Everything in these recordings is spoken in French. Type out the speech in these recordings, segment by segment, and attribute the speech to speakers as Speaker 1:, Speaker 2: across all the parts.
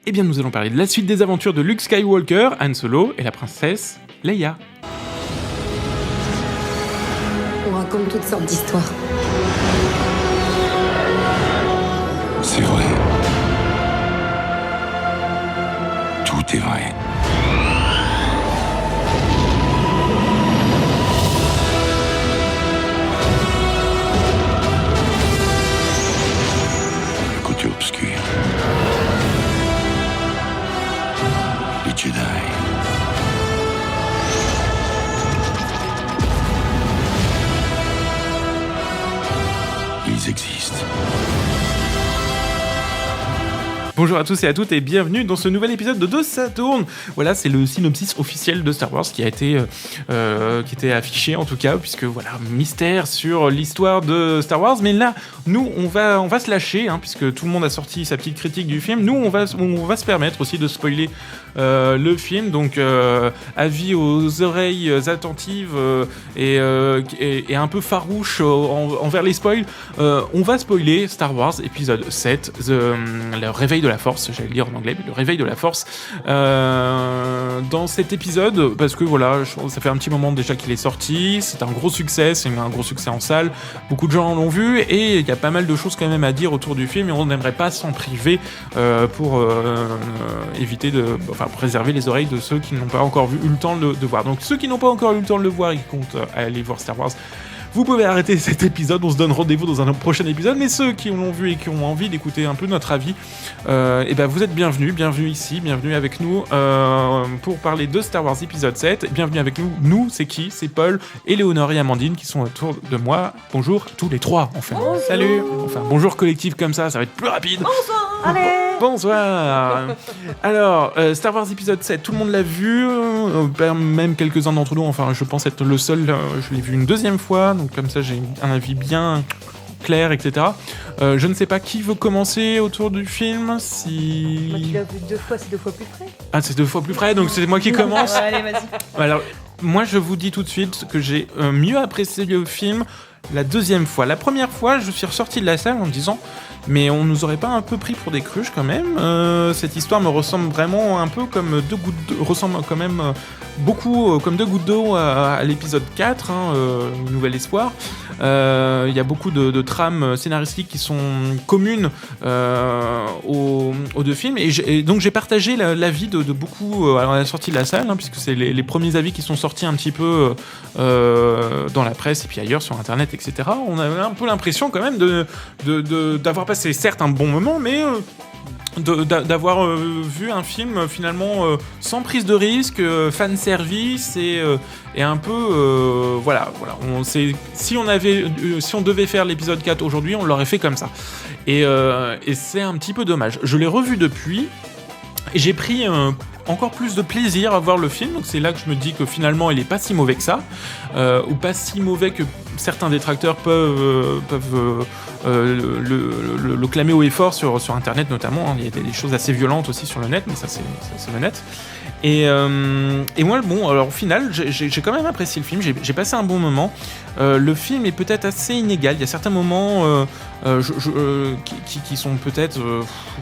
Speaker 1: Eh bien, nous allons parler de la suite des aventures de Luke Skywalker, Han Solo et la princesse Leia.
Speaker 2: On raconte toutes sortes d'histoires.
Speaker 3: C'est vrai. Tout est vrai. Le côté obscur. Les Jedi. Ils existent.
Speaker 1: Bonjour à tous et à toutes et bienvenue dans ce nouvel épisode de Ça tourne. Voilà, c'est le synopsis officiel de Star Wars qui était affiché en tout cas, puisque voilà, mystère sur l'histoire de Star Wars. Mais là, nous, on va se lâcher, puisque tout le monde a sorti sa petite critique du film. Nous, on va se permettre aussi de spoiler le film. Donc, avis aux oreilles attentives et un peu farouches envers les spoils. On va spoiler Star Wars épisode 7, le réveil de la Force, j'allais le dire en anglais, mais le réveil de la Force dans cet épisode, parce que voilà, ça fait un petit moment déjà qu'il est sorti, c'est un gros succès, c'est un gros succès en salle, beaucoup de gens l'ont vu, et il y a pas mal de choses quand même à dire autour du film, et on n'aimerait pas s'en priver pour éviter préserver les oreilles de ceux qui n'ont pas encore eu le temps de voir. Donc ceux qui n'ont pas encore eu le temps de le voir et qui comptent aller voir Star Wars, vous pouvez arrêter cet épisode, on se donne rendez-vous dans un prochain épisode, mais ceux qui l'ont vu et qui ont envie d'écouter un peu notre avis, vous êtes bienvenus ici, bienvenue avec nous pour parler de Star Wars épisode 7, bienvenue avec nous, c'est qui ? C'est Paul, Éléonore et Amandine qui sont autour de moi. Bonjour tous les trois, enfin.
Speaker 4: Bonjour.
Speaker 1: Salut. Enfin, bonjour collectif comme ça va être plus rapide.
Speaker 4: Bonsoir. Allez.
Speaker 1: Bonsoir. Alors, Star Wars épisode 7, tout le monde l'a vu, même quelques-uns d'entre nous, enfin je pense être le seul, je l'ai vu une deuxième fois, donc comme ça j'ai un avis bien clair, etc. Je ne sais pas qui veut commencer autour du film,
Speaker 4: Moi, tu l'as vu 2 fois, c'est 2 fois plus près.
Speaker 1: Ah, c'est 2 fois plus près, donc c'est moi qui commence.
Speaker 4: Ouais, allez, vas-y.
Speaker 1: Alors, moi je vous dis tout de suite que j'ai mieux apprécié le film la deuxième fois. La première fois, je suis ressorti de la salle en me disant mais on nous aurait pas un peu pris pour des cruches quand même. Cette histoire me ressemble vraiment un peu comme ressemble quand même beaucoup comme 2 gouttes d'eau à l'épisode 4, Nouvel Espoir. Il y a beaucoup de trames scénaristiques qui sont communes aux 2 films, et donc j'ai partagé l'avis de beaucoup à la sortie de la salle, puisque c'est les premiers avis qui sont sortis un petit peu dans la presse et puis ailleurs sur internet, etc. On avait un peu l'impression quand même d'avoir passé certes un bon moment, mais d'avoir vu un film finalement sans prise de risque, fan service et un peu voilà. Si on devait faire l'épisode 4 aujourd'hui, on l'aurait fait comme ça. Et c'est un petit peu dommage. Je l'ai revu depuis et j'ai pris encore plus de plaisir à voir le film, donc c'est là que je me dis que finalement il est pas si mauvais que ça, ou pas si mauvais que certains détracteurs peuvent le clamer haut et fort sur internet notamment. Il y a des choses assez violentes aussi sur le net, mais ça c'est le net. Et moi, bon, alors au final, j'ai quand même apprécié le film, j'ai passé un bon moment. Le film est peut-être assez inégal, il y a certains moments qui sont peut-être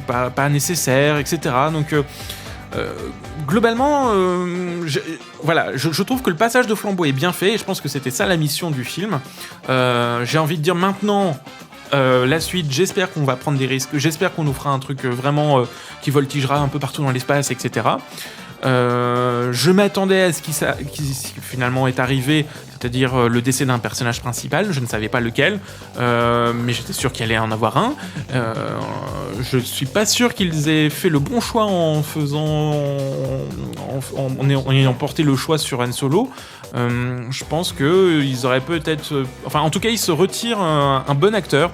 Speaker 1: pas nécessaires, etc. Donc globalement, je trouve que le passage de flambeau est bien fait, et je pense que c'était ça la mission du film. J'ai envie de dire maintenant, la suite, j'espère qu'on va prendre des risques, j'espère qu'on nous fera un truc vraiment qui voltigera un peu partout dans l'espace, etc. Je m'attendais à ce qui finalement est arrivé, c'est-à-dire le décès d'un personnage principal. Je ne savais pas lequel, mais j'étais sûr qu'il allait en avoir un. Je suis pas sûr qu'ils aient fait le bon choix en ayant porté le choix sur Han Solo. Je pense qu'ils auraient peut-être... en tout cas, ils se retirent un bon acteur.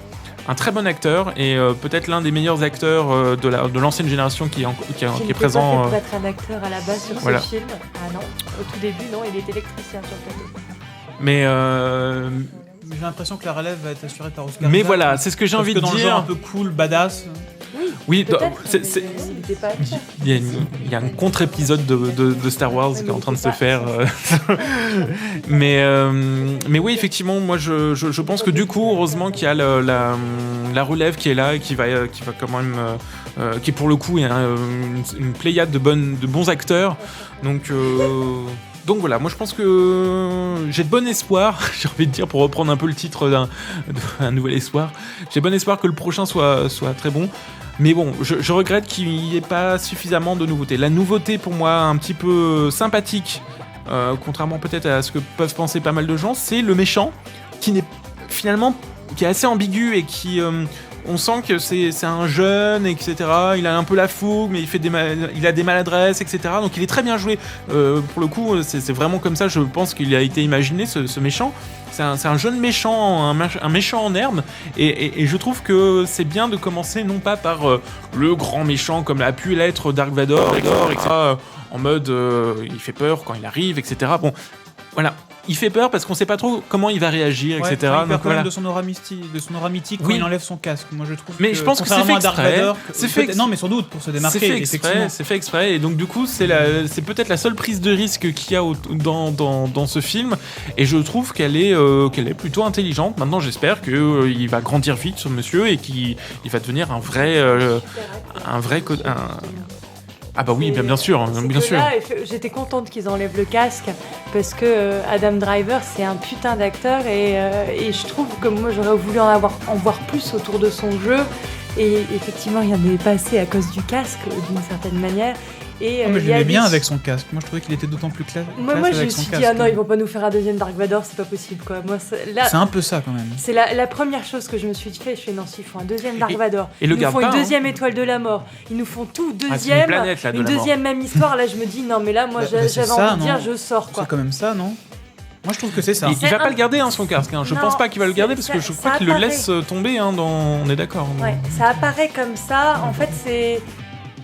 Speaker 1: Un très bon acteur, et peut-être l'un des meilleurs acteurs de l'ancienne génération qui est présent.
Speaker 4: Pas fait pour être un acteur à la base sur ce film. Ah non, au tout début, non, il est électricien sur le plateau.
Speaker 1: Mais
Speaker 5: j'ai l'impression que la relève va être assurée par Oscar
Speaker 1: mais
Speaker 5: Isaac.
Speaker 1: voilà, c'est ce que j'ai envie de
Speaker 5: dans
Speaker 1: dire.
Speaker 5: Le genre un peu cool, badass.
Speaker 1: Oui,
Speaker 4: Peut-être,
Speaker 1: c'est-
Speaker 4: mais
Speaker 1: c'est-
Speaker 4: il n'était pas acteur.
Speaker 1: il y a un contre-épisode de Star Wars qui est en train de se faire. Mais oui, effectivement, moi je pense que du coup, heureusement qu'il y a la relève qui est là et qui va quand même. Qui pour le coup est une pléiade de bons acteurs. Donc voilà, moi je pense que j'ai de bon espoir, j'ai envie de dire, pour reprendre un peu le titre d'un nouvel espoir, j'ai bon espoir que le prochain soit très bon. Mais bon, je regrette qu'il n'y ait pas suffisamment de nouveautés. La nouveauté pour moi un petit peu sympathique, contrairement peut-être à ce que peuvent penser pas mal de gens, c'est le méchant qui est assez ambigu et qui... on sent que c'est un jeune, etc. Il a un peu la fougue, mais il a des maladresses, etc. Donc il est très bien joué. Pour le coup, c'est vraiment comme ça, je pense qu'il a été imaginé, ce méchant. C'est un jeune méchant, un méchant en herbe. Et je trouve que c'est bien de commencer non pas par le grand méchant, comme a pu l'être Dark Vador, etc. En mode, il fait peur quand il arrive, etc. Bon, voilà. Il fait peur parce qu'on sait pas trop comment il va réagir, etc.
Speaker 5: Il perd
Speaker 1: Donc,
Speaker 5: quand même de son aura mythique quand il enlève son casque. Moi je trouve
Speaker 1: mais
Speaker 5: que,
Speaker 1: je pense que c'est fait exprès.
Speaker 5: Non, mais sans doute pour se démarquer.
Speaker 1: C'est fait exprès. Et donc du coup, c'est peut-être la seule prise de risque qu'il y a dans ce film. Et je trouve qu'elle est plutôt intelligente. Maintenant, j'espère qu'il va grandir vite, ce monsieur, et qu'il va devenir un vrai. Ah bah oui, bien sûr.
Speaker 4: Là, j'étais contente qu'ils enlèvent le casque parce que Adam Driver, c'est un putain d'acteur et je trouve que moi j'aurais voulu en voir plus autour de son jeu et effectivement il y en avait pas assez à cause du casque d'une certaine manière. Et,
Speaker 5: mais je l'aimais bien avec son casque. Moi je trouvais qu'il était d'autant plus classe.
Speaker 4: Moi je me suis dit ah non, ils vont pas nous faire un deuxième Dark Vador, c'est pas possible quoi. Moi
Speaker 5: c'est un peu ça quand même.
Speaker 4: C'est la première chose que je me suis dit, je fais non, s'ils font un deuxième Dark Vador,
Speaker 1: ils nous
Speaker 4: font une deuxième étoile de la mort, ils nous font tout deuxième, une deuxième même histoire. Là je me dis non mais là moi j'avais envie de dire je sors quoi.
Speaker 5: C'est quand même ça non? Moi je trouve que c'est ça.
Speaker 1: Il va pas le garder son casque. Je pense pas qu'il va le garder parce que je crois qu'il le laisse tomber. On est d'accord.
Speaker 4: Ouais, ça apparaît comme ça. En fait c'est...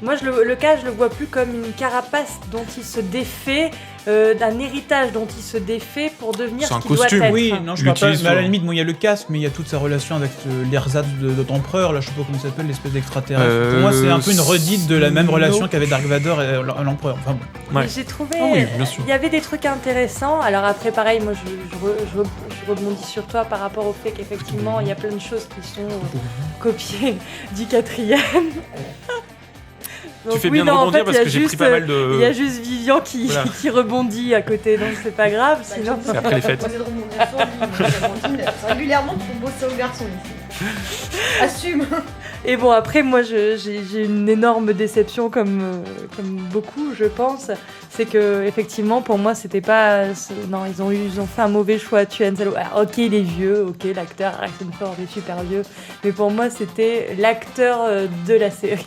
Speaker 4: Moi, le cas, je le vois plus comme une carapace dont il se défait, d'un héritage dont il se défait pour devenir ce qu'il doit être.
Speaker 5: Oui, non, je parle pas. Mais à la limite, il y a le casque, mais il y a toute sa relation avec l'ersatz de l'empereur, là, je sais pas comment ça s'appelle, l'espèce d'extraterrestre. Pour moi, c'est un peu une redite de la même relation qu'avait Dark Vador et l'empereur. Enfin, bon.
Speaker 4: Ouais. J'ai trouvé, il y avait des trucs intéressants. Alors après, pareil, moi, je rebondis sur toi par rapport au fait qu'effectivement, il y a plein de choses qui sont copiées du 4e.
Speaker 1: Donc, tu fais bien de rebondir parce que j'ai pris pas mal de...
Speaker 4: Il y a juste Vivian qui rebondit à côté, donc c'est pas grave. Sinon...
Speaker 1: C'est après les fêtes.
Speaker 6: Régulièrement pour bosser aux garçons ici. Assume.
Speaker 4: Et bon, après, moi, j'ai une énorme déception, comme beaucoup, je pense. C'est que, effectivement, pour moi, c'était pas... Non, ils ont fait un mauvais choix à tuer Han Solo. Alors, ok, il est vieux, ok, l'acteur Harrison Ford est super vieux. Mais pour moi, c'était l'acteur de la série.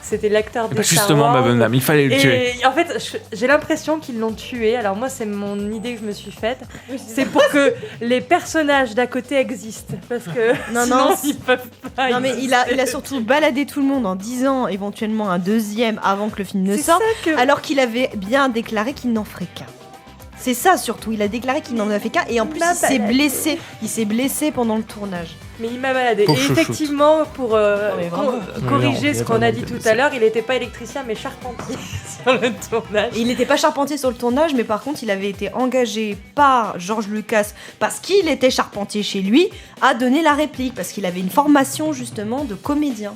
Speaker 4: C'était l'acteur de Star Wars.
Speaker 1: Justement, ma bonne dame, il fallait le tuer.
Speaker 4: Et en fait, j'ai l'impression qu'ils l'ont tué. Alors moi, c'est mon idée que je me suis faite. C'est pour que les personnages d'à côté existent. Parce que sinon, ils peuvent pas.
Speaker 6: Non, mais il a surtout baladé tout le monde en disant éventuellement un deuxième avant que le film ne sorte. Alors qu'il avait bien déclaré qu'il n'en ferait qu'un. C'est ça surtout, il a déclaré qu'il n'en a fait qu'un et en plus il s'est blessé. Il s'est blessé pendant le tournage.
Speaker 4: Mais il m'a baladé. Et effectivement, pour corriger ce qu'on a dit tout à l'heure, il n'était pas électricien mais charpentier sur le tournage.
Speaker 6: Il n'était pas charpentier sur le tournage, mais par contre, il avait été engagé par George Lucas parce qu'il était charpentier chez lui à donner la réplique parce qu'il avait une formation justement de comédien.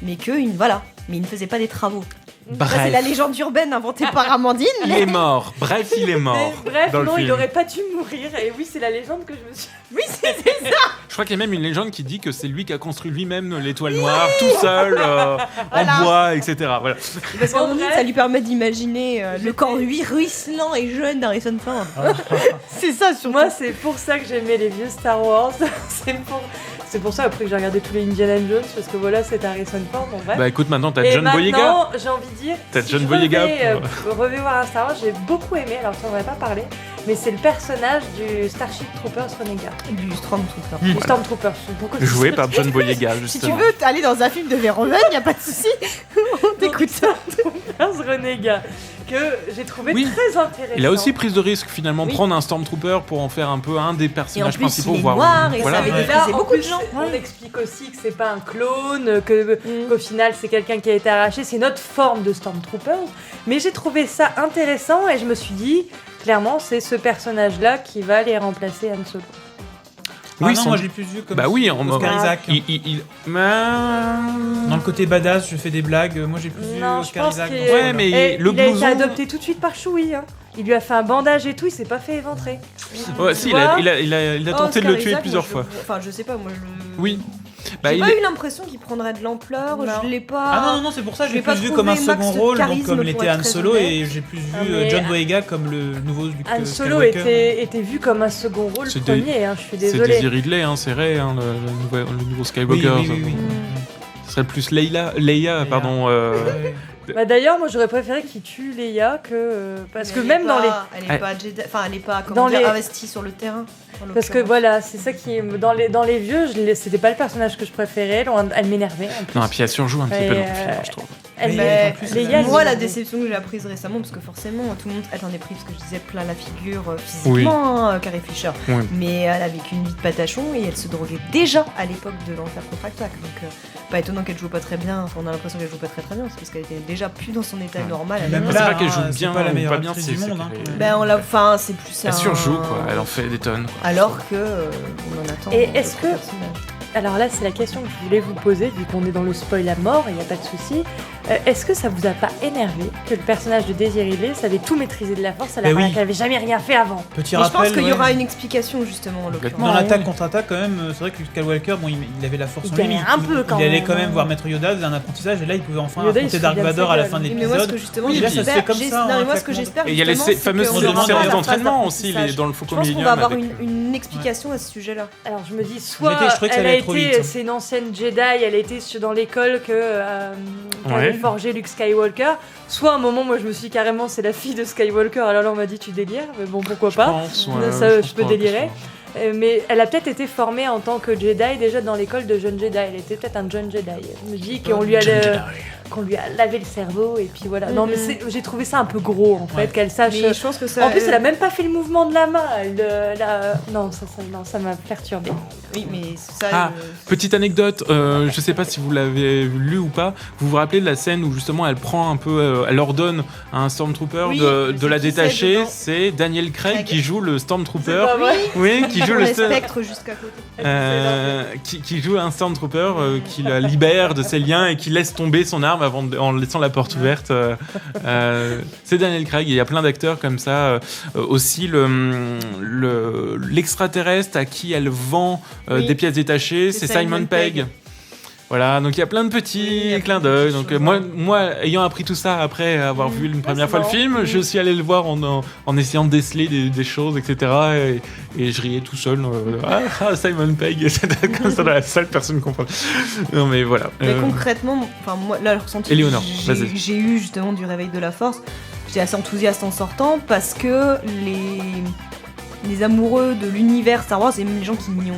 Speaker 6: Mais mais il ne faisait pas des travaux.
Speaker 1: Bref.
Speaker 6: Ça, c'est la légende urbaine inventée par Amandine.
Speaker 1: Il est mort. Bref, il est mort.
Speaker 4: Bref, non, il aurait pas dû mourir. Et oui, c'est la légende que je me suis...
Speaker 6: Oui, c'est ça.
Speaker 1: Je crois qu'il y a même une légende qui dit que c'est lui qui a construit lui-même l'étoile noire, tout seul, en bois, etc. Voilà.
Speaker 6: Parce qu'Amandine, ça lui permet d'imaginer le corps ruisselant et jeune d'Harrison Ford. C'est ça, surtout.
Speaker 4: Moi, c'est pour ça que j'aimais les vieux Star Wars. C'est pour ça après que j'ai regardé tous les Indiana Jones parce que voilà, c'est Harrison Ford. Bon, bref.
Speaker 1: Bah écoute, maintenant t'as
Speaker 4: et
Speaker 1: John Boyega.
Speaker 4: Maintenant, j'ai envie de dire,
Speaker 1: t'as John Boyega.
Speaker 4: Revoir un Star Wars, j'ai beaucoup aimé. Alors, ça on va pas parler, mais c'est le personnage du Starship Troopers Renegade.
Speaker 6: Du Stormtrooper.
Speaker 4: Du Stormtrooper.
Speaker 1: Joué par John Boyega, justement.
Speaker 6: Si tu veux aller dans un film de Verhoeven, y a pas de souci. On t'écoute.
Speaker 4: Stormtroopers Renegade. que j'ai trouvé
Speaker 1: Oui.
Speaker 4: très intéressant.
Speaker 1: Il a aussi prise de risque finalement,
Speaker 6: Oui.
Speaker 1: prendre un Stormtrooper pour en faire un peu un des personnages
Speaker 6: plus,
Speaker 1: principaux.
Speaker 6: il est
Speaker 1: voire-
Speaker 6: noir et
Speaker 1: voilà.
Speaker 6: ça avait
Speaker 4: Et
Speaker 6: défrisé
Speaker 4: là, en
Speaker 6: beaucoup de
Speaker 4: plus,
Speaker 6: gens.
Speaker 4: on explique aussi que c'est pas un clone, qu'au final c'est quelqu'un qui a été arraché, c'est notre forme de Stormtroopers. Mais j'ai trouvé ça intéressant et je me suis dit, clairement, c'est ce personnage-là qui va aller remplacer Han Solo.
Speaker 1: Oui,
Speaker 5: non,
Speaker 1: sans-
Speaker 5: moi je l'ai plus vu comme
Speaker 1: Bah oui, en
Speaker 5: Oscar
Speaker 1: mode-
Speaker 5: Isaac.
Speaker 1: Mais-
Speaker 5: Dans le côté badass, je fais des blagues. Moi j'ai plus vu
Speaker 4: Non, je
Speaker 5: Oscar
Speaker 4: pense
Speaker 5: Isaac.
Speaker 4: qu'il
Speaker 5: dans ce
Speaker 1: Ouais,
Speaker 5: rôle-là.
Speaker 1: mais
Speaker 4: Et
Speaker 1: le
Speaker 4: il a été
Speaker 1: blouson-
Speaker 4: adopté tout de suite par Chewie. Hein. Il lui a fait un bandage et tout, il s'est pas fait éventrer.
Speaker 1: Ouais,
Speaker 4: Tu
Speaker 1: si,
Speaker 4: vois
Speaker 1: il a tenté de le tuer plusieurs fois.
Speaker 6: Enfin, je sais pas, moi je.
Speaker 1: Oui. Bah,
Speaker 6: J'ai
Speaker 1: il
Speaker 6: pas
Speaker 1: est-
Speaker 6: eu l'impression qu'il prendrait de l'ampleur,
Speaker 4: Non.
Speaker 6: je l'ai pas.
Speaker 5: Ah non, c'est pour ça que
Speaker 6: Je
Speaker 5: j'ai
Speaker 6: l'ai pas
Speaker 5: plus vu
Speaker 6: trouvé
Speaker 5: comme un
Speaker 6: max
Speaker 5: second
Speaker 6: de
Speaker 5: rôle, donc
Speaker 6: charisme,
Speaker 5: comme
Speaker 6: pour
Speaker 5: l'était
Speaker 6: être
Speaker 5: Han
Speaker 6: très
Speaker 5: Solo,
Speaker 6: honnête.
Speaker 5: et j'ai plus vu
Speaker 4: Ah, mais
Speaker 5: John Boyega comme le nouveau Luke
Speaker 4: Han Solo
Speaker 5: Skywalker.
Speaker 4: était vu comme un second rôle
Speaker 1: C'est
Speaker 4: premier, hein, je suis
Speaker 1: C'est
Speaker 4: désolée.
Speaker 1: Daisy Ridley, hein, c'est Rey, hein, le nouveau Skywalker.
Speaker 5: Oui.
Speaker 1: Ce serait plus Leia, pardon.
Speaker 5: Ouais.
Speaker 4: Bah, d'ailleurs, moi j'aurais préféré qu'il tue Leia que. Parce que même dans les.
Speaker 6: Elle est pas Jedi, enfin elle est pas
Speaker 4: Dans
Speaker 6: comment dire,
Speaker 4: les-
Speaker 6: investie sur le terrain. en
Speaker 4: Parce que
Speaker 6: l'occurrence.
Speaker 4: voilà, c'est ça qui. Dans les vieux, c'était pas le personnage que je préférais, elle m'énervait. en plus.
Speaker 1: Non, et puis elle surjoue un petit
Speaker 4: Et,
Speaker 1: peu dans le film, je trouve.
Speaker 4: Elle
Speaker 5: Mais
Speaker 6: Mais
Speaker 5: en plus,
Speaker 4: Leia,
Speaker 6: moi,
Speaker 4: elle
Speaker 6: la
Speaker 4: m'énervait.
Speaker 6: déception que j'ai apprise récemment, parce que forcément, tout le monde attendait pris, parce que je disais plein la figure physiquement, Carrie Fisher.
Speaker 1: Oui.
Speaker 6: Mais elle avait qu'une vie de patachon et elle se droguait déjà à l'époque de l'Enfer Contre-Attaque. Donc, pas étonnant qu'elle joue pas très bien. Enfin, on a l'impression qu'elle joue pas très bien, c'est parce qu'elle était déjà plus dans son état normal.
Speaker 5: Même
Speaker 1: C'est
Speaker 5: là,
Speaker 1: pas qu'elle joue
Speaker 5: c'est
Speaker 1: bien
Speaker 5: pas la
Speaker 1: ou
Speaker 5: meilleure
Speaker 1: pas bien,
Speaker 5: actrice
Speaker 1: c'est
Speaker 5: du monde. hein.
Speaker 1: qu'elle est-
Speaker 6: Ben, on l'a. Enfin, c'est plus
Speaker 1: Elle
Speaker 6: un-
Speaker 1: surjoue, quoi. Elle en fait des tonnes, quoi.
Speaker 6: Alors que on en attend.
Speaker 4: Et est-ce
Speaker 6: d'autres
Speaker 4: que-
Speaker 6: personnages.
Speaker 4: Alors là, c'est la question que je voulais vous poser, vu qu'on est dans le spoil à mort, il n'y a pas de souci. Est-ce que ça vous a pas énervé que le personnage de Daisy Ridley savait tout maîtriser de la force alors
Speaker 5: Eh oui.
Speaker 4: qu'elle avait jamais rien fait avant?
Speaker 5: Petit
Speaker 6: Mais je pense
Speaker 5: rappel.
Speaker 6: qu'il y
Speaker 5: ouais.
Speaker 6: aura une explication justement en l'occurrence.
Speaker 5: Dans
Speaker 4: Ouais.
Speaker 5: l'attaque contre-attaque, quand même, c'est vrai que Skywalker, bon, il avait la force
Speaker 4: Il
Speaker 5: en lui,
Speaker 4: galère
Speaker 5: mais
Speaker 4: un peu, quand
Speaker 5: il allait
Speaker 4: même,
Speaker 5: quand même
Speaker 4: hein.
Speaker 5: voir Maître Yoda, faisait un apprentissage, et là, il pouvait enfin
Speaker 4: Yoda, il
Speaker 5: affronter
Speaker 4: se
Speaker 5: Dark
Speaker 4: fout bien de
Speaker 5: Vador
Speaker 4: sa
Speaker 5: à la
Speaker 4: gueule.
Speaker 5: fin de
Speaker 6: Oui, mais moi, ce
Speaker 5: l'épisode.
Speaker 6: que justement,
Speaker 5: Oui, là, ça se
Speaker 6: j'espère,
Speaker 5: fait comme
Speaker 6: j'ai-
Speaker 5: ça,
Speaker 6: non, mais
Speaker 5: en
Speaker 6: moi, ce que
Speaker 5: claquement.
Speaker 6: j'espère,
Speaker 1: Et il y a les
Speaker 6: justement, c'est
Speaker 1: fameuses
Speaker 6: qu'on
Speaker 5: séquences
Speaker 6: demandera
Speaker 1: des
Speaker 6: la phase
Speaker 1: entraînements aussi,
Speaker 6: d'apprentissage.
Speaker 1: dans le Faucon
Speaker 6: Je pense qu'on
Speaker 1: Millennium
Speaker 6: va avoir
Speaker 1: avec-
Speaker 6: une explication à ce sujet-là.
Speaker 4: Alors je me dis, soit
Speaker 5: Je trouvais que ça
Speaker 4: elle a
Speaker 5: allait trop
Speaker 4: été,
Speaker 5: vite.
Speaker 4: c'est une ancienne Jedi, elle a été dans l'école qu'avait
Speaker 1: Ouais.
Speaker 4: forgé Luke Skywalker, soit à un moment, moi je me suis dit carrément, c'est la fille de Skywalker, alors là on m'a dit tu délires, mais bon pourquoi pas.
Speaker 1: pense, ouais,
Speaker 4: Ça,
Speaker 1: je
Speaker 4: je peux
Speaker 1: pense pas,
Speaker 4: délirer. Mais elle a peut-être été formée en tant que Jedi déjà dans l'école de jeunes Jedi. Elle était peut-être un jeune Jedi. Je me dis qu'on lui a lavé le cerveau et puis voilà. Non mais j'ai trouvé ça un peu gros en fait
Speaker 5: Ouais.
Speaker 4: qu'elle sache.
Speaker 6: Mais je pense que ça.
Speaker 4: En plus, elle a même pas fait le mouvement de la main. Non, ça m'a perturbée.
Speaker 6: Oui, mais ça.
Speaker 1: Ah, petite anecdote, je sais pas si vous l'avez lu ou pas, vous vous rappelez de la scène où justement elle prend un peu, elle ordonne à un Stormtrooper
Speaker 6: Oui,
Speaker 1: de
Speaker 6: c'est
Speaker 1: la
Speaker 6: qui c'est
Speaker 1: détacher,
Speaker 6: dedans
Speaker 1: c'est Daniel Craig
Speaker 6: Craig.
Speaker 1: qui joue le Stormtrooper,
Speaker 4: C'est pas vrai.
Speaker 1: oui, qui joue
Speaker 6: Pour
Speaker 1: le
Speaker 6: les spectres jusqu'à côté.
Speaker 1: qui joue un Stormtrooper qui la libère de ses liens et qui laisse tomber son arme en laissant la porte ouverte. C'est Daniel Craig, et il y a plein d'acteurs comme ça. Aussi l'extraterrestre à qui elle vend
Speaker 6: Oui.
Speaker 1: des pièces détachées,
Speaker 6: C'est
Speaker 1: c'est Simon
Speaker 6: Simon
Speaker 1: Pegg.
Speaker 6: Pegg.
Speaker 1: Voilà, donc il y a plein de
Speaker 6: Oui, il y
Speaker 1: petits
Speaker 6: a
Speaker 1: clins
Speaker 6: plein de
Speaker 1: d'œil.
Speaker 6: petites
Speaker 1: Donc
Speaker 6: choses,
Speaker 1: moi, ayant appris tout ça après avoir vu une première
Speaker 4: c'est
Speaker 1: fois le
Speaker 4: marrant.
Speaker 1: film, je suis allé le voir en essayant de déceler des choses, etc. Et je riais tout seul. Simon Pegg, c'était comme ça dans la salle, personne ne comprend. Non mais voilà.
Speaker 6: Mais concrètement, enfin moi, là, le ressenti
Speaker 1: Éléonore,
Speaker 6: que
Speaker 1: vas-y.
Speaker 6: j'ai eu justement du réveil de la force, j'étais assez enthousiaste en sortant parce que les amoureux de l'univers Star Wars et même les gens qui n'y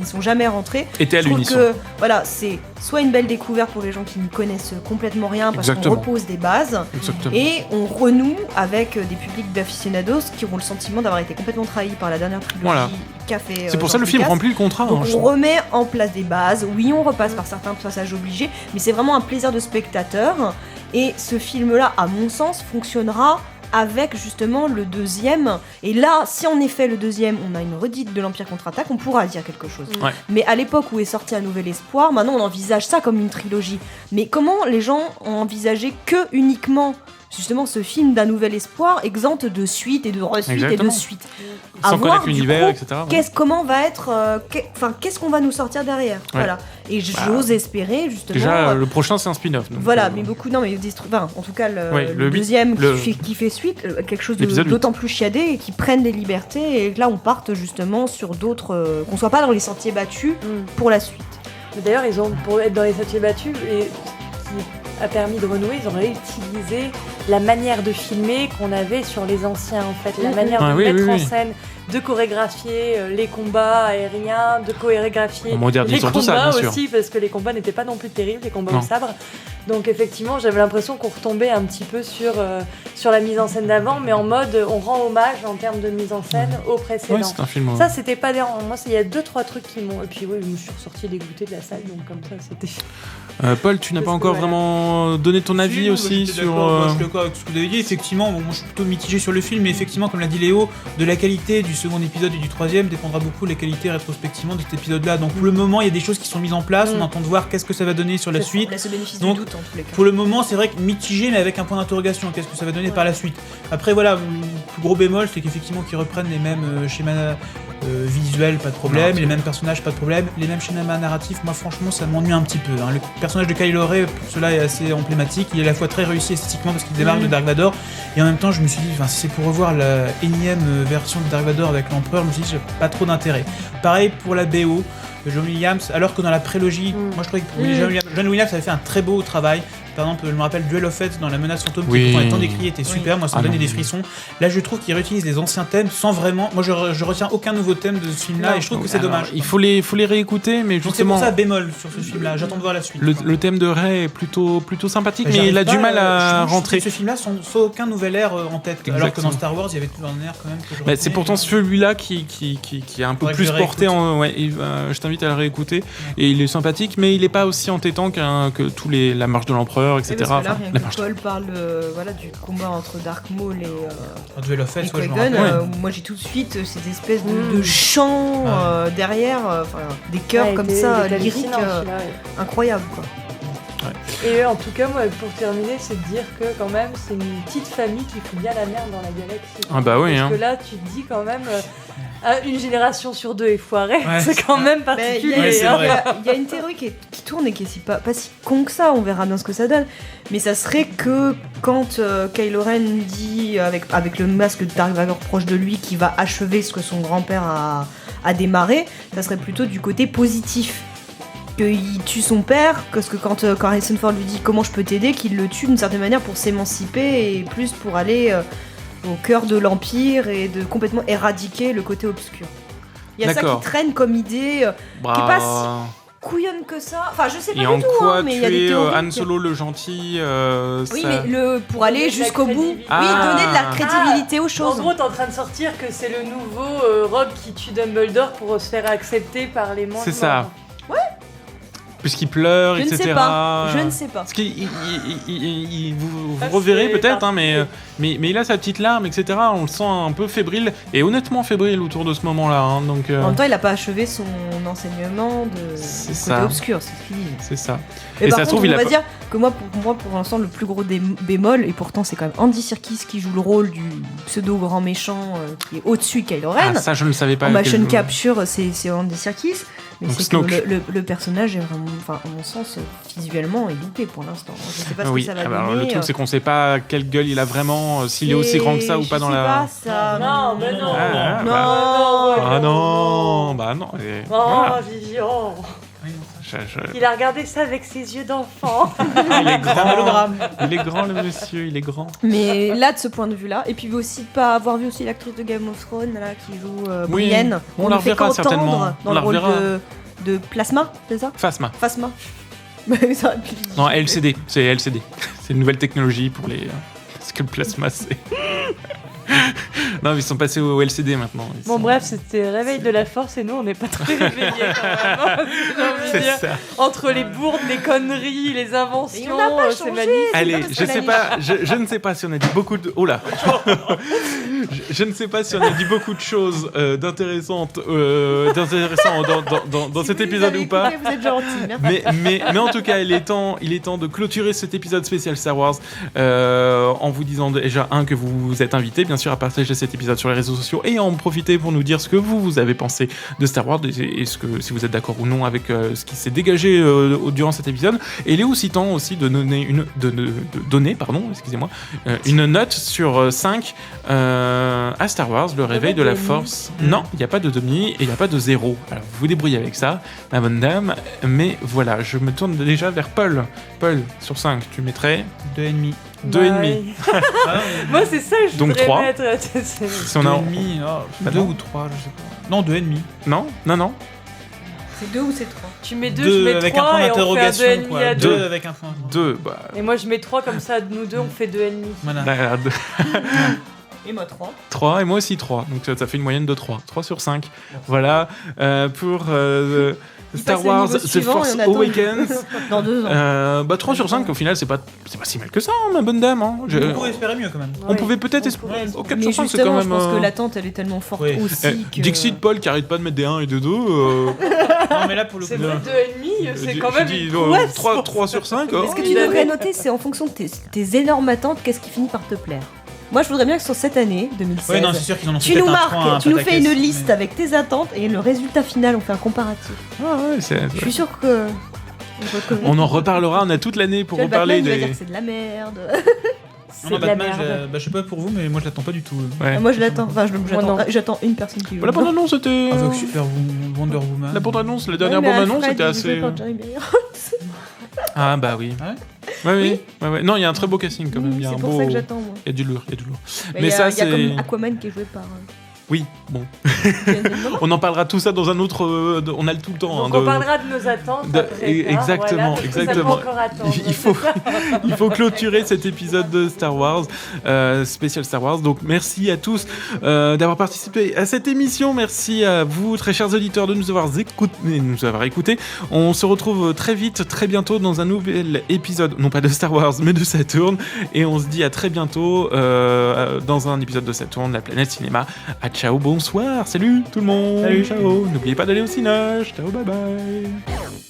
Speaker 6: sont jamais rentrés,
Speaker 1: Était à
Speaker 6: je trouve
Speaker 1: l'unisson.
Speaker 6: que voilà, c'est soit une belle découverte pour les gens qui n'y connaissent complètement rien parce qu'on
Speaker 1: Exactement.
Speaker 6: repose des bases,
Speaker 1: Exactement.
Speaker 6: et on renoue avec des publics d'aficionados qui ont le sentiment d'avoir été complètement trahis par la dernière trilogie
Speaker 1: Voilà.
Speaker 6: qu'a fait.
Speaker 1: C'est pour ça le
Speaker 6: George
Speaker 1: film
Speaker 6: Lucas.
Speaker 1: remplit le contrat.
Speaker 6: Donc
Speaker 1: hein, je
Speaker 6: on
Speaker 1: trouve.
Speaker 6: remet en place des bases, oui on repasse par certains passages obligés, mais c'est vraiment un plaisir de spectateur, et ce film-là, à mon sens, fonctionnera avec justement le deuxième, et là, si en effet le deuxième, on a une redite de l'Empire contre-attaque, on pourra dire quelque chose.
Speaker 1: Ouais.
Speaker 6: Mais à l'époque où est sorti Un Nouvel Espoir, maintenant on envisage ça comme une trilogie. Mais comment les gens ont envisagé que uniquement justement ce film d'Un Nouvel Espoir, exempt de suite et de resuite et de
Speaker 1: Exactement.
Speaker 6: suite.
Speaker 1: Sans
Speaker 6: À voir,
Speaker 1: connaître
Speaker 6: du
Speaker 1: l'univers,
Speaker 6: coup,
Speaker 1: etc.
Speaker 6: Comment va être, qu'est-ce qu'on va nous sortir derrière, voilà. Et j'ose espérer justement.
Speaker 1: Déjà, le prochain c'est un spin-off. donc,
Speaker 6: Voilà, mais beaucoup, non, mais en tout cas,
Speaker 1: Ouais,
Speaker 6: le
Speaker 1: le
Speaker 6: deuxième
Speaker 1: le-
Speaker 6: qui fait suite, quelque chose
Speaker 1: l'épisode 8.
Speaker 6: d'autant plus chiadé et qui prenne des libertés, et que là on parte justement sur d'autres, qu'on soit pas dans les sentiers battus pour la suite.
Speaker 4: Mais d'ailleurs, ils ont, pour être dans les sentiers battus, et qui a permis de renouer, ils ont réutilisé la manière de filmer qu'on avait sur les anciens, en fait. La manière
Speaker 1: Ah
Speaker 4: de
Speaker 1: oui,
Speaker 4: mettre
Speaker 1: oui,
Speaker 4: en
Speaker 1: oui.
Speaker 4: scène, de chorégraphier les combats aériens, de chorégraphier
Speaker 1: En
Speaker 4: les
Speaker 1: modernisant
Speaker 4: combats
Speaker 1: tout ça, bien sûr.
Speaker 4: aussi, parce que les combats n'étaient pas non plus terribles, les combats
Speaker 1: Non.
Speaker 4: au sabre. Donc effectivement, j'avais l'impression qu'on retombait un petit peu sur la mise en scène d'avant, mais en mode on rend hommage en termes de mise en scène au précédent.
Speaker 1: Ouais, c'est un film.
Speaker 4: Ça, c'était pas dérangeant. Moi, il y a 2-3 trucs qui m'ont... Et puis oui, je me suis ressortie dégoûtée de la salle, donc comme ça, c'était...
Speaker 1: Paul, tu n'as pas encore vraiment donné ton avis aussi sur...
Speaker 5: Je suis d'accord avec ce que vous avez dit. Effectivement, moi je suis plutôt mitigé sur le film, mais effectivement, comme l'a dit Léo, de la qualité du second épisode et du troisième dépendra beaucoup de la qualité rétrospectivement de cet épisode-là. Donc pour le moment, il y a des choses qui sont mises en place, on attend de voir qu'est-ce que ça va donner sur la suite.
Speaker 6: Laisse le bénéfice
Speaker 5: Donc,
Speaker 6: du doute en tous les cas.
Speaker 5: Pour le moment, c'est vrai que mitigé, mais avec un point d'interrogation. Qu'est-ce que ça va donner par la suite? Après, voilà, le plus gros bémol, c'est qu'effectivement, qu'ils reprennent les mêmes schémas visuels, pas de problème, les mêmes personnages, pas de problème, les mêmes schémas narratifs. Moi, franchement, ça m'ennuie un petit peu. Hein. Le personnage de Kylo Ren, pour cela, est assez emblématique. Il est à la fois très réussi esthétiquement parce qu'il démarre de Dark Vador, et en même temps, je me suis dit, si c'est pour revoir la énième version de Dark Vador avec l'Empereur, je me suis dit, j'ai pas trop d'intérêt. Pareil pour la BO. John Williams, alors que dans la prélogie, moi je trouvais que John Williams avait fait un très beau travail. Par exemple, je me rappelle Duel of Fates dans La Menace Fantôme, qui pourtant étant décrié était super, moi ça me donnait des frissons. Là je trouve qu'il réutilise les anciens thèmes sans vraiment. Moi je retiens aucun nouveau thème de ce film-là et je trouve que c'est dommage.
Speaker 1: Il faut les réécouter, mais justement.
Speaker 5: C'est pour ça bémol sur ce film-là, j'attends de voir la suite.
Speaker 1: Le thème de Rey est plutôt sympathique, mais il a du mal à rentrer.
Speaker 5: Ce film-là sans aucun nouvel air en tête,
Speaker 1: Exactement.
Speaker 5: alors que dans Star Wars il y avait tout un air quand même. Que
Speaker 1: c'est pourtant celui-là qui est un peu plus porté en. Ouais, je t'invite à le réécouter. Et il est sympathique, mais il n'est pas aussi entêtant que tous la marche de l'empereur, etc.
Speaker 6: Paul parle du combat entre Dark Maul et
Speaker 5: Duel of Fates,
Speaker 6: Qui-Gon, moi j'ai tout de suite ces espèces de chants derrière, des chœurs comme ça, lyriques, incroyables quoi.
Speaker 4: Et en tout cas, moi, pour terminer, c'est de dire que quand même, c'est une petite famille qui fout bien la merde dans la galaxie.
Speaker 1: Ah bah oui.
Speaker 4: Parce que là, tu te dis quand même, une génération sur deux est foirée, c'est quand même particulier.
Speaker 6: Il y a une théorie qui tourne et qui est pas si con que ça, on verra bien ce que ça donne. Mais ça serait que quand Kylo Ren dit, avec le masque de Dark Vador proche de lui, qu'il va achever ce que son grand-père a démarré, ça serait plutôt du côté positif. Qu'il tue son père, parce que quand Harrison Ford lui dit comment je peux t'aider, qu'il le tue d'une certaine manière pour s'émanciper et plus pour aller au cœur de l'Empire et de complètement éradiquer le côté obscur. Il y a ça qui traîne comme idée, qui est pas si couillonne que ça. Enfin, je sais pas du tout, mais il y a des théories.
Speaker 1: Han Solo le gentil.
Speaker 6: Oui, mais pour aller jusqu'au bout, donner de la crédibilité aux choses.
Speaker 4: En gros, t'es en train de sortir que c'est le nouveau Rogue qui tue Dumbledore pour se faire accepter par les membres.
Speaker 1: C'est ça. Ouais. Puisqu'il pleure, etc.
Speaker 6: Je ne sais pas.
Speaker 1: Parce vous reverrez peut-être, hein, mais il a sa petite larme, etc. On le sent un peu fébrile, et honnêtement fébrile autour de ce moment-là. Hein, donc,
Speaker 6: en même temps, il n'a pas achevé son enseignement de côté obscur, c'est ce qu'il dit.
Speaker 1: C'est ça.
Speaker 6: Et par contre, on va dire que pour l'instant, le plus gros bémol, et pourtant c'est quand même Andy Serkis qui joue le rôle du pseudo-grand méchant qui est au-dessus de Kylo Ren.
Speaker 1: Ah, ça, je ne le savais pas.
Speaker 6: En motion capture, c'est Andy Serkis. Mais donc, c'est que le personnage est vraiment, à mon sens, visuellement, est loupé pour l'instant. Je sais pas ce que ça va donner.
Speaker 1: Le truc, c'est qu'on sait pas quelle gueule il a vraiment, s'il est aussi grand que ça ou pas dans la...
Speaker 6: Je sais pas ça.
Speaker 4: Non, mais non.
Speaker 1: Non.
Speaker 4: Vivian. Il a regardé ça avec ses yeux d'enfant.
Speaker 1: Il est grand. Il est grand, le monsieur, il est grand.
Speaker 6: Mais là, de ce point de vue-là, et puis aussi de pas avoir vu aussi l'actrice de Game of Thrones là, qui joue Brienne.
Speaker 1: On la reverra certainement.
Speaker 6: Dans le rôle de Plasma, c'est ça?
Speaker 1: Phasma.
Speaker 6: Non,
Speaker 1: LCD, c'est LCD. C'est une nouvelle technologie pour les... Parce que le Plasma, c'est... Non, ils sont passés au LCD maintenant.
Speaker 4: Bref, c'était réveil de la force et nous on n'est pas très réveillés quand même.
Speaker 1: C'est ça.
Speaker 4: Entre les bourdes, les conneries, les inventions, c'est magnifique.
Speaker 1: Allez, je ne sais pas si on a dit beaucoup de... Oh là. Je ne sais pas si on a dit beaucoup de choses d'intéressantes dans cet épisode ou pas.
Speaker 6: Vous êtes gentils.
Speaker 1: Mais en tout cas, il est temps de clôturer cet épisode spécial Star Wars en vous disant déjà que vous êtes invités bien sûr à partager cet épisode sur les réseaux sociaux et en profiter pour nous dire ce que vous avez pensé de Star Wars et si vous êtes d'accord ou non avec ce qui s'est dégagé durant cet épisode. Et il est aussi temps aussi de donner une note sur 5 à Star Wars, le réveil de la Force. Non, il n'y a pas de demi et il n'y a pas de 0. Alors vous vous débrouillez avec ça, ma bonne dame, mais voilà, je me tourne déjà vers Paul. Paul, sur 5, tu mettrais
Speaker 5: 2,5.
Speaker 1: 2,5.
Speaker 4: Moi, c'est ça que je
Speaker 1: donc
Speaker 4: voudrais
Speaker 1: 3.
Speaker 4: mettre.
Speaker 1: Si on a
Speaker 5: 2,5, 2 ou 3, je sais pas. Non, 2,5.
Speaker 1: Non.
Speaker 6: C'est 2 ou c'est 3?
Speaker 4: Tu mets 2, je mets 3
Speaker 5: avec un point
Speaker 4: et on fait un
Speaker 5: d'interrogation,
Speaker 4: 2,5
Speaker 5: quoi.
Speaker 4: à
Speaker 5: 2
Speaker 4: 2.
Speaker 5: avec un point.
Speaker 1: 2, bah.
Speaker 4: Et moi je mets 3 comme ça, nous deux on fait 2,5.
Speaker 5: Voilà.
Speaker 6: Et moi 3.
Speaker 1: 3 et moi aussi 3. Donc ça fait une moyenne de 3. 3 sur 5. Voilà. Pour Star
Speaker 6: passe au
Speaker 1: Wars
Speaker 6: niveau
Speaker 1: The
Speaker 6: suivant
Speaker 1: Force
Speaker 6: et on attend.
Speaker 1: Awakens.
Speaker 6: Dans 2 ans.
Speaker 1: Bah 3 sur 5 au final c'est pas si mal que ça, hein, ma bonne dame. Hein.
Speaker 5: On pourrait espérer mieux quand même.
Speaker 1: On pouvait peut-être
Speaker 4: on pourrait.
Speaker 1: au 4
Speaker 6: Mais
Speaker 1: sur 5 c'est
Speaker 6: justement,
Speaker 1: quand
Speaker 6: je
Speaker 1: même.
Speaker 6: pense que l'attente elle est tellement forte
Speaker 5: Oui.
Speaker 6: aussi que...
Speaker 1: Dixit Paul qui arrête pas de mettre des 1 et des 2.
Speaker 5: Non, mais là pour le coup.
Speaker 4: C'est vrai, 2,5, c'est quand même une prouesse.
Speaker 1: 3 sur 5.
Speaker 6: Ce que tu devrais noter, c'est en fonction de tes énormes attentes, qu'est-ce qui finit par te plaire. Moi, je voudrais bien que sur cette année 2016,
Speaker 5: Ouais, non, c'est sûr qu'ils en ont fait
Speaker 6: tu nous
Speaker 5: peut-être un 3, un
Speaker 6: marques, tu nous fais une
Speaker 5: pataquès,
Speaker 6: liste
Speaker 5: mais-
Speaker 6: avec tes attentes et le résultat final, on fait un comparatif.
Speaker 1: Ah ouais,
Speaker 6: Je suis sûre que...
Speaker 1: on en reparlera, on a toute l'année pour
Speaker 6: Tu vois, le
Speaker 1: reparler
Speaker 6: Batman, il va
Speaker 1: des.
Speaker 6: dire que c'est de la merde.
Speaker 4: C'est
Speaker 5: Non,
Speaker 4: de la
Speaker 5: Batman,
Speaker 4: merde.
Speaker 5: je sais pas pour vous, mais moi je l'attends pas du tout.
Speaker 1: Ouais.
Speaker 6: Moi, je l'attends. Enfin,
Speaker 4: non.
Speaker 6: j'attends une personne qui joue.
Speaker 1: La bande-annonce c'était.
Speaker 5: Avec Super Wonder Woman.
Speaker 1: La bande-annonce, la dernière bande-annonce c'était assez. Ah bah oui.
Speaker 5: Ah ouais
Speaker 1: Ouais. Ouais. Non, il y a un très beau casting quand même. Il y a
Speaker 6: C'est
Speaker 1: un
Speaker 6: pour
Speaker 1: beau.
Speaker 6: ça que j'attends, moi.
Speaker 1: Il y a du lourd, il y a du lourd.
Speaker 6: Il
Speaker 1: Mais
Speaker 6: y a,
Speaker 1: ça
Speaker 6: il y a
Speaker 1: c'est.
Speaker 6: comme Aquaman qui est joué par...
Speaker 1: Oui, bon.
Speaker 6: Jason Momoa.
Speaker 1: On en parlera tout ça dans un autre. On a le tout le temps.
Speaker 4: Donc
Speaker 1: hein,
Speaker 4: on parlera de nos attentes
Speaker 1: de-
Speaker 4: après.
Speaker 1: exactement,
Speaker 4: parce que
Speaker 1: exactement.
Speaker 4: Ça peut encore attendre.
Speaker 1: Il faut clôturer cet épisode de Star Wars, spécial Star Wars. Donc merci à tous d'avoir participé à cette émission. Merci à vous, très chers auditeurs, de nous avoir écoutés. On se retrouve très vite, très bientôt dans un nouvel épisode, non pas de Star Wars, mais de Saturne. Et on se dit à très bientôt dans un épisode de Saturne, la planète cinéma. Ciao, bonsoir, salut tout le monde.
Speaker 5: Salut.
Speaker 1: Ciao. N'oubliez pas d'aller au cinéma. Ciao, bye bye.